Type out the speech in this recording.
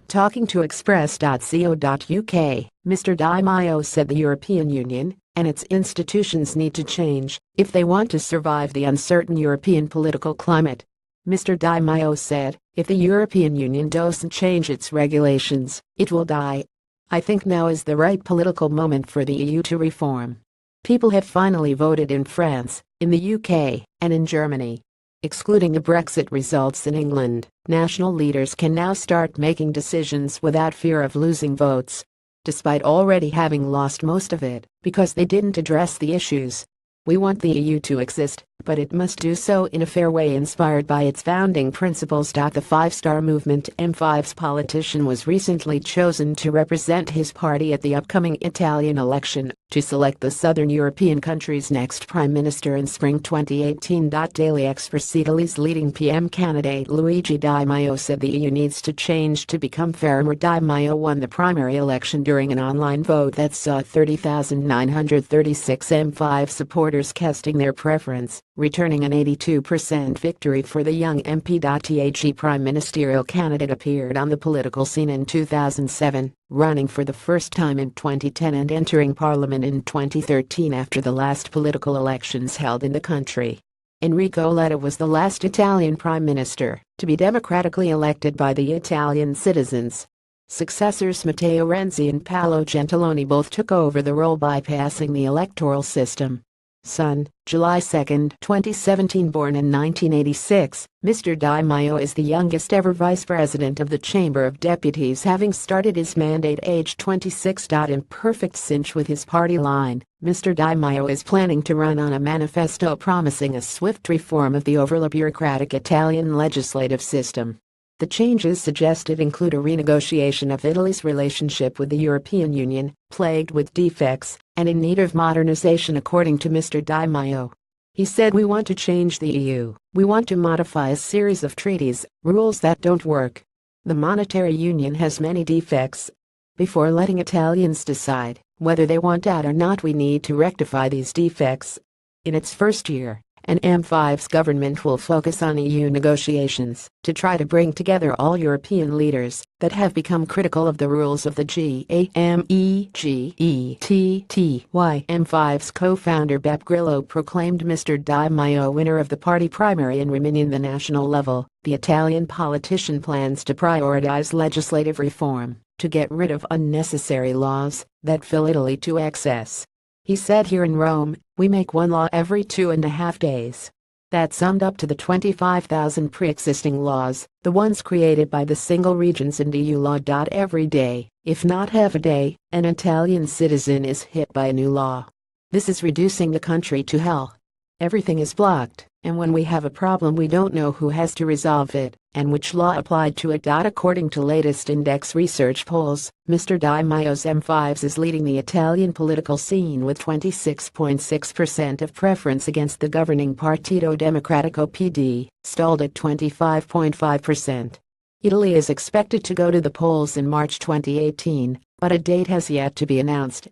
Talking to Express.co.uk, Mr. Di Maio said the European Union and its institutions need to change if they want to survive the uncertain European political climate. Mr. Di Maio said, if the European Union doesn't change its regulations, it will die. I think now is the right political moment for the EU to reform. People have finally voted in France, in the UK, and in Germany. Excluding the Brexit results in England, national leaders can now start making decisions without fear of losing votes, despite already having lost most of it, because they didn't address the issues. We want the EU to exist, but it must do so in a fair way inspired by its founding principles. The Five-Star Movement M5's politician was recently chosen to represent his party at the upcoming Italian election to select the southern European country's next prime minister in spring 2018. Daily Express. Italy's leading PM candidate Luigi Di Maio said the EU needs to change to become fairer. Di Maio won the primary election during an online vote that saw 30,936 M5 supporters casting their preference, returning an 82% victory for the young MP. The prime ministerial candidate appeared on the political scene in 2007, running for the first time in 2010 and entering parliament in 2013 after the last political elections held in the country. Enrico Letta was the last Italian prime minister to be democratically elected by the Italian citizens. Successors Matteo Renzi and Paolo Gentiloni both took over the role bypassing the electoral system. Son, July 2, 2017. Born in 1986, Mr. Di Maio is the youngest ever vice president of the Chamber of Deputies, having started his mandate age 26. In perfect sync with his party line, Mr. Di Maio is planning to run on a manifesto promising a swift reform of the overly bureaucratic Italian legislative system. The changes suggested include a renegotiation of Italy's relationship with the European Union, plagued with defects and in need of modernization, according to Mr. Di Maio. He said, "We want to change the EU. We want to modify a series of treaties, rules that don't work. The monetary union has many defects. Before letting Italians decide whether they want out or not, we need to rectify these defects." In its first year, and M5's government will focus on EU negotiations to try to bring together all European leaders that have become critical of the rules of the GAMEGETTY. M5's co-founder Beppe Grillo proclaimed Mr. Di Maio winner of the party primary in Rimini. The national level, the Italian politician plans to prioritize legislative reform to get rid of unnecessary laws that fill Italy to excess. He said, "Here in Rome, we make one law every 2.5 days. That summed up to the 25,000 pre-existing laws, the ones created by the single regions and EU law. Every day, if not half a day, an Italian citizen is hit by a new law. This is reducing the country to hell. Everything is blocked, and when we have a problem we don't know who has to resolve it and which law applied to it." According to latest index research polls, Mr. Di Maio's M5 is leading the Italian political scene with 26.6% of preference against the governing Partito Democratico PD, stalled at 25.5%. Italy is expected to go to the polls in March 2018, but a date has yet to be announced.